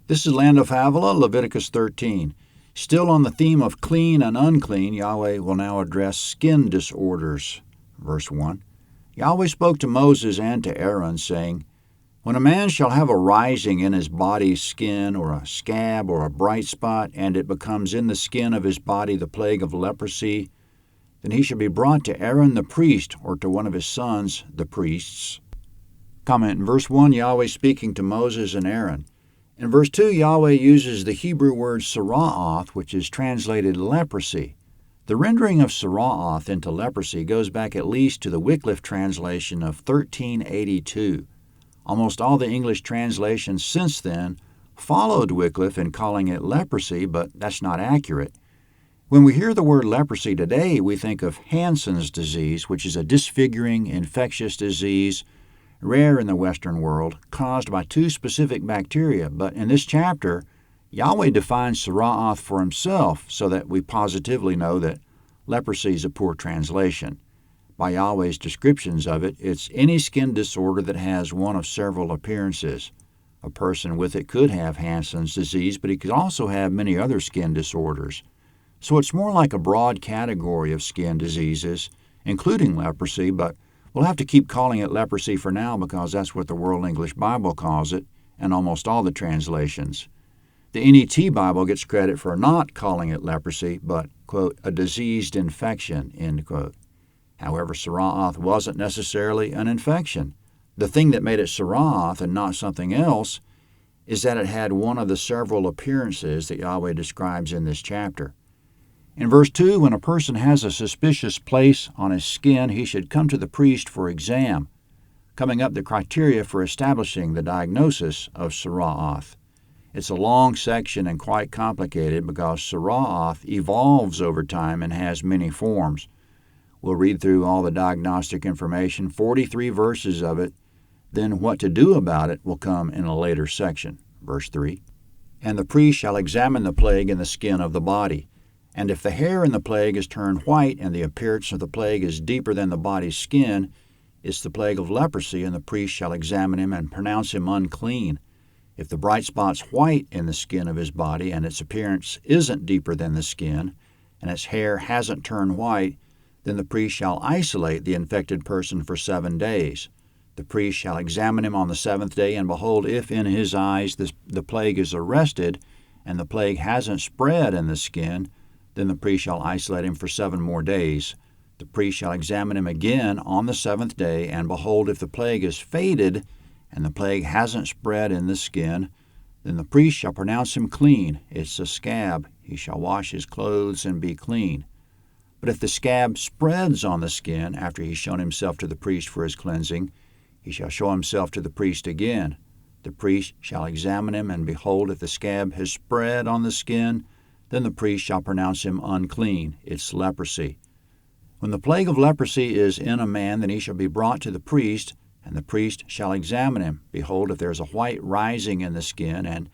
This is Land of Havilah, Leviticus 13. Still on the theme of clean and unclean, Yahweh will now address skin disorders. Verse 1. Yahweh spoke to Moses and to Aaron, saying, When a man shall have a rising in his body's skin, or a scab, or a bright spot, and it becomes in the skin of his body the plague of leprosy, then he shall be brought to Aaron the priest, or to one of his sons, the priests. Comment in verse 1, Yahweh speaking to Moses and Aaron. In verse 2, Yahweh uses the Hebrew word sara'ath, which is translated leprosy. The rendering of sara'ath into leprosy goes back at least to the Wycliffe translation of 1382. Almost all the English translations since then followed Wycliffe in calling it leprosy, but that's not accurate. When we hear the word leprosy today, we think of Hansen's disease, which is a disfiguring, infectious disease rare in the Western world, caused by two specific bacteria. But in this chapter, Yahweh defines sara'ath for himself so that we positively know that leprosy is a poor translation. By Yahweh's descriptions of it, it's any skin disorder that has one of several appearances. A person with it could have Hansen's disease, but he could also have many other skin disorders. So it's more like a broad category of skin diseases, including leprosy, but we'll have to keep calling it leprosy for now because that's what the World English Bible calls it, and almost all the translations. The NET Bible gets credit for not calling it leprosy, but, quote, a diseased infection, end quote. However, sara'ath wasn't necessarily an infection. The thing that made it sara'ath and not something else is that it had one of the several appearances that Yahweh describes in this chapter. In verse 2, when a person has a suspicious place on his skin, he should come to the priest for exam, coming up the criteria for establishing the diagnosis of sara'ath. It's a long section and quite complicated because sara'ath evolves over time and has many forms. We'll read through all the diagnostic information, 43 verses of it, then what to do about it will come in a later section. Verse 3, And the priest shall examine the plague in the skin of the body. And if the hair in the plague is turned white, and the appearance of the plague is deeper than the body's skin, it's the plague of leprosy, and the priest shall examine him and pronounce him unclean. If the bright spot's white in the skin of his body, and its appearance isn't deeper than the skin, and its hair hasn't turned white, then the priest shall isolate the infected person for 7 days. The priest shall examine him on the 7th day, and behold, if in his eyes the plague is arrested, and the plague hasn't spread in the skin, then the priest shall isolate him for 7 more days. The priest shall examine him again on the 7th day, and behold, if the plague is faded, and the plague hasn't spread in the skin, then the priest shall pronounce him clean. It's a scab. He shall wash his clothes and be clean. But if the scab spreads on the skin after he's shown himself to the priest for his cleansing, he shall show himself to the priest again. The priest shall examine him, and behold, if the scab has spread on the skin, then the priest shall pronounce him unclean. It's leprosy. When the plague of leprosy is in a man, then he shall be brought to the priest, and the priest shall examine him. Behold, if there is a white rising in the skin, and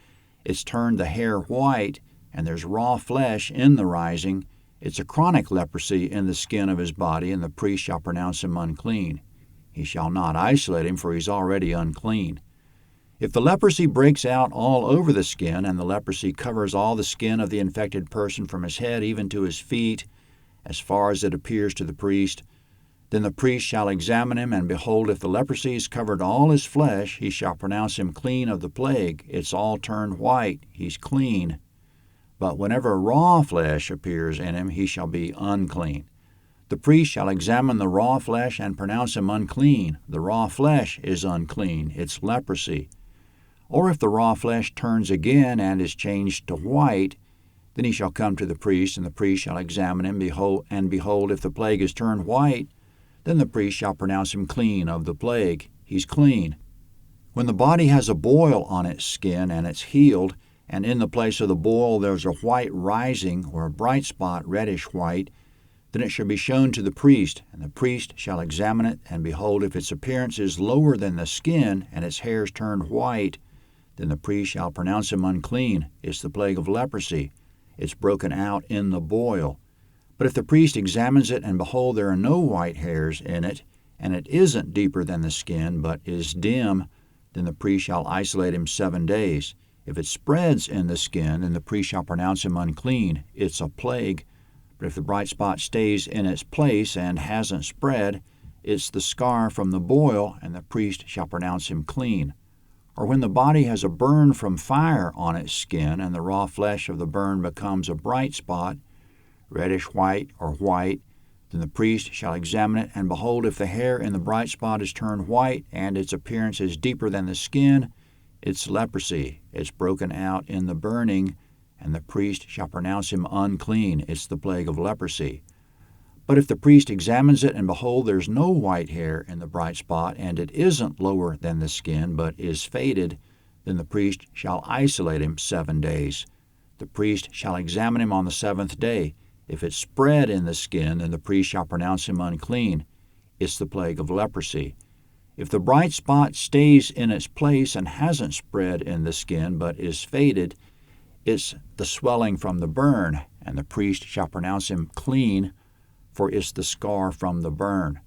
it's turned the hair white, and there's raw flesh in the rising, it's a chronic leprosy in the skin of his body, and the priest shall pronounce him unclean. He shall not isolate him, for he's already unclean. If the leprosy breaks out all over the skin, and the leprosy covers all the skin of the infected person from his head even to his feet, as far as it appears to the priest, then the priest shall examine him, and behold, if the leprosy has covered all his flesh, he shall pronounce him clean of the plague. It's all turned white. He's clean. But whenever raw flesh appears in him, he shall be unclean. The priest shall examine the raw flesh and pronounce him unclean. The raw flesh is unclean. It's leprosy. Or if the raw flesh turns again and is changed to white, then he shall come to the priest, and the priest shall examine him, and behold, if the plague is turned white, then the priest shall pronounce him clean of the plague. He's clean. When the body has a boil on its skin and it's healed, and in the place of the boil there's a white rising or a bright spot, reddish white, then it shall be shown to the priest, and the priest shall examine it, and behold, if its appearance is lower than the skin, and its hairs turned white, then the priest shall pronounce him unclean. It's the plague of leprosy. It's broken out in the boil. But if the priest examines it, and behold, there are no white hairs in it, and it isn't deeper than the skin, but is dim, then the priest shall isolate him 7 days. If it spreads in the skin, then the priest shall pronounce him unclean. It's a plague. But if the bright spot stays in its place and hasn't spread, it's the scar from the boil, and the priest shall pronounce him clean. Or when the body has a burn from fire on its skin, and the raw flesh of the burn becomes a bright spot, reddish white or white, then the priest shall examine it, and behold, if the hair in the bright spot is turned white, and its appearance is deeper than the skin, it's leprosy. It's broken out in the burning, and the priest shall pronounce him unclean. It's the plague of leprosy. But if the priest examines it, and behold, there's no white hair in the bright spot, and it isn't lower than the skin, but is faded, then the priest shall isolate him 7 days. The priest shall examine him on the 7th day. If it's spread in the skin, then the priest shall pronounce him unclean. It's the plague of leprosy. If the bright spot stays in its place and hasn't spread in the skin, but is faded, it's the swelling from the burn, and the priest shall pronounce him clean, for it's the scar from the burn.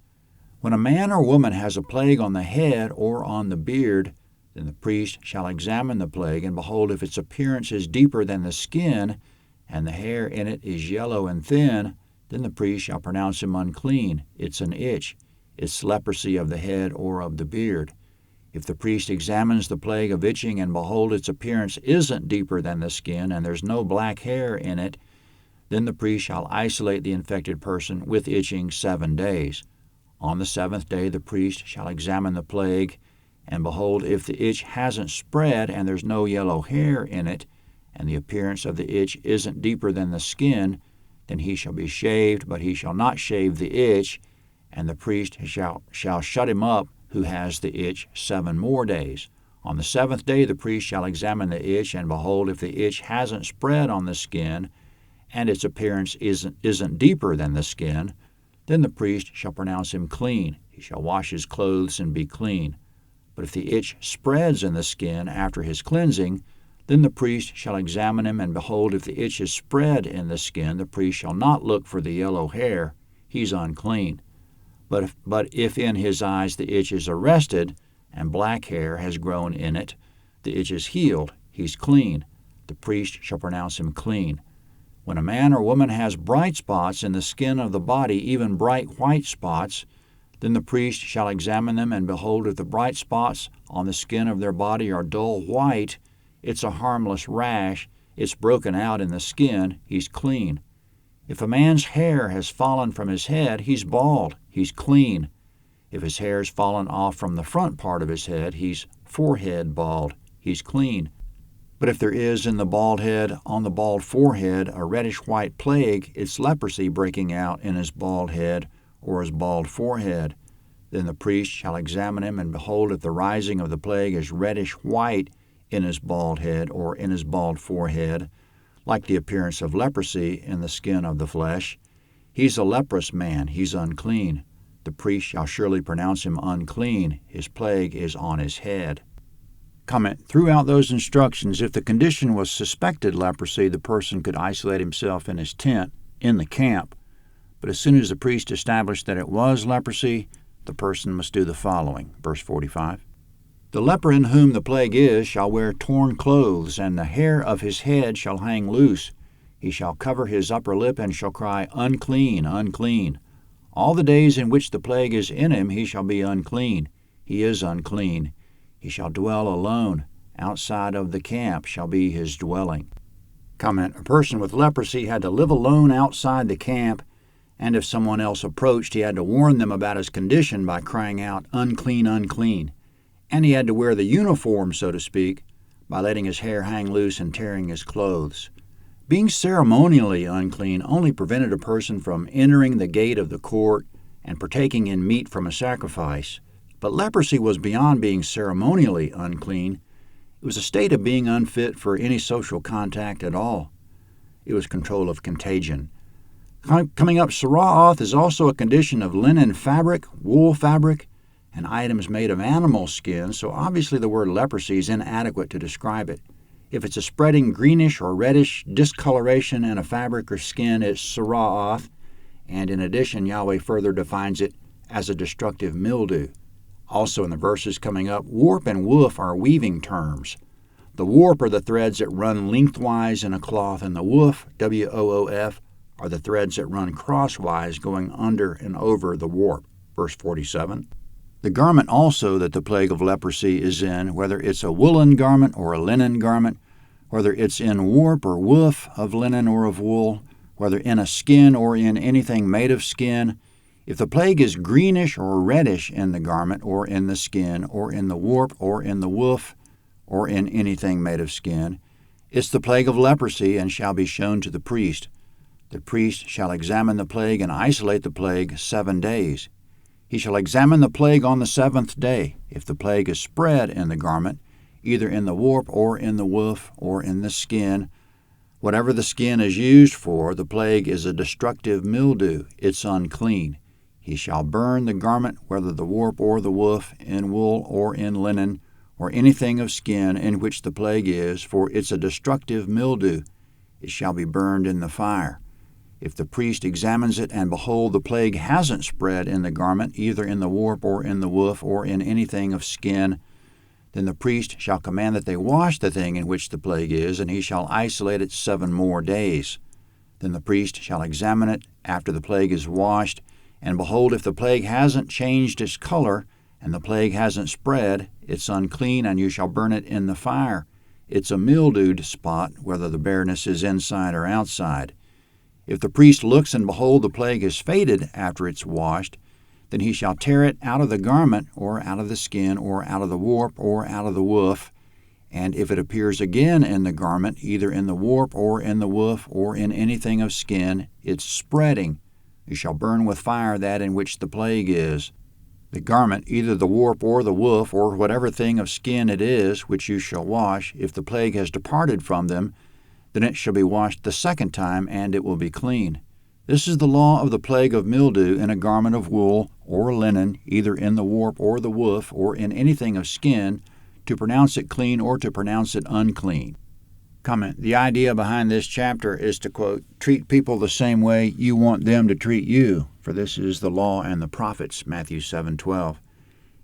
When a man or woman has a plague on the head or on the beard, then the priest shall examine the plague, and behold, if its appearance is deeper than the skin, and the hair in it is yellow and thin, then the priest shall pronounce him unclean. It's an itch. It's leprosy of the head or of the beard. If the priest examines the plague of itching, and behold, its appearance isn't deeper than the skin, and there's no black hair in it, then the priest shall isolate the infected person with itching 7 days. On the 7th day the priest shall examine the plague, and behold, if the itch hasn't spread, and there's no yellow hair in it, and the appearance of the itch isn't deeper than the skin, then he shall be shaved, but he shall not shave the itch, and the priest shall shut him up who has the itch 7 more days. On the 7th day the priest shall examine the itch, and behold, if the itch hasn't spread on the skin, and its appearance isn't deeper than the skin, then the priest shall pronounce him clean. He shall wash his clothes and be clean. But if the itch spreads in the skin after his cleansing, then the priest shall examine him, and behold, if the itch is spread in the skin, the priest shall not look for the yellow hair. He's unclean. But if in his eyes the itch is arrested, and black hair has grown in it, the itch is healed. He's clean. The priest shall pronounce him clean. When a man or woman has bright spots in the skin of the body, even bright white spots, then the priest shall examine them, and behold, if the bright spots on the skin of their body are dull white, it's a harmless rash. It's broken out in the skin. He's clean. If a man's hair has fallen from his head, he's bald. He's clean. If his hair has fallen off from the front part of his head, he's forehead bald. He's clean. But if there is in the bald head, on the bald forehead, a reddish-white plague, it's leprosy breaking out in his bald head or his bald forehead. Then the priest shall examine him, and behold, if the rising of the plague is reddish-white in his bald head or in his bald forehead, like the appearance of leprosy in the skin of the flesh, he's a leprous man. He's unclean. The priest shall surely pronounce him unclean. His plague is on his head. Comment: throughout those instructions, if the condition was suspected leprosy, the person could isolate himself in his tent in the camp. But as soon as the priest established that it was leprosy, the person must do the following. Verse 45. The leper in whom the plague is shall wear torn clothes, and the hair of his head shall hang loose. He shall cover his upper lip, and shall cry, Unclean, unclean. All the days in which the plague is in him he shall be unclean. He is unclean. He shall dwell alone. Outside of the camp shall be his dwelling. Comment: a person with leprosy had to live alone outside the camp, and if someone else approached, he had to warn them about his condition by crying out, Unclean, unclean. And he had to wear the uniform, so to speak, by letting his hair hang loose and tearing his clothes. Being ceremonially unclean only prevented a person from entering the gate of the court and partaking in meat from a sacrifice. But leprosy was beyond being ceremonially unclean. It was a state of being unfit for any social contact at all. It was control of contagion. Coming up, Sara'ath is also a condition of linen fabric, wool fabric, and items made of animal skin, so obviously the word leprosy is inadequate to describe it. If it's a spreading greenish or reddish discoloration in a fabric or skin, it's Sara'ath, and in addition, Yahweh further defines it as a destructive mildew. Also in the verses coming up, warp and woof are weaving terms. The warp are the threads that run lengthwise in a cloth, and the woof, W-O-O-F, are the threads that run crosswise going under and over the warp. Verse 47. The garment also that the plague of leprosy is in, whether it's a woolen garment or a linen garment, whether it's in warp or woof of linen or of wool, whether in a skin or in anything made of skin, if the plague is greenish or reddish in the garment or in the skin or in the warp or in the woof or in anything made of skin, it's the plague of leprosy and shall be shown to the priest. The priest shall examine the plague and isolate the plague 7 days. He shall examine the plague on the 7th day. If the plague is spread in the garment, either in the warp or in the woof or in the skin, whatever the skin is used for, the plague is a destructive mildew. It's unclean. He shall burn the garment, whether the warp or the woof, in wool or in linen, or anything of skin in which the plague is, for it's a destructive mildew. It shall be burned in the fire. If the priest examines it, and behold, the plague hasn't spread in the garment, either in the warp or in the woof or in anything of skin, then the priest shall command that they wash the thing in which the plague is, and he shall isolate it 7 more days. Then the priest shall examine it after the plague is washed, and behold, if the plague hasn't changed its color, and the plague hasn't spread, it's unclean, and you shall burn it in the fire. It's a mildewed spot, whether the bareness is inside or outside. If the priest looks, and behold, the plague has faded after it's washed, then he shall tear it out of the garment, or out of the skin, or out of the warp, or out of the woof. And if it appears again in the garment, either in the warp, or in the woof, or in anything of skin, it's spreading. You shall burn with fire that in which the plague is. The garment, either the warp or the woof, or whatever thing of skin it is, which you shall wash, if the plague has departed from them, then it shall be washed the 2nd time, and it will be clean. This is the law of the plague of mildew in a garment of wool or linen, either in the warp or the woof, or in anything of skin, to pronounce it clean or to pronounce it unclean. Comment: the idea behind this chapter is to, quote, treat people the same way you want them to treat you, for this is the law and the prophets, Matthew 7:12.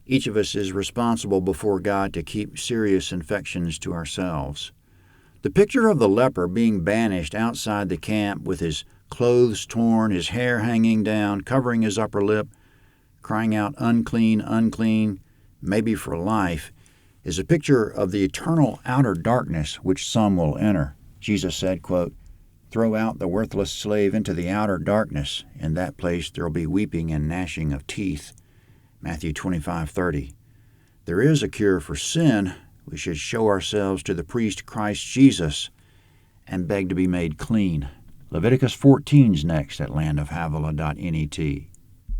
Each of us is responsible before God to keep serious infections to ourselves. The picture of the leper being banished outside the camp with his clothes torn, his hair hanging down, covering his upper lip, crying out, "Unclean, unclean," maybe for life, is a picture of the eternal outer darkness which some will enter. Jesus said, quote, "Throw out the worthless slave into the outer darkness. In that place there will be weeping and gnashing of teeth." Matthew 25:30. There is a cure for sin. We should show ourselves to the priest Christ Jesus and beg to be made clean. Leviticus 14's next at landofhavilah.net.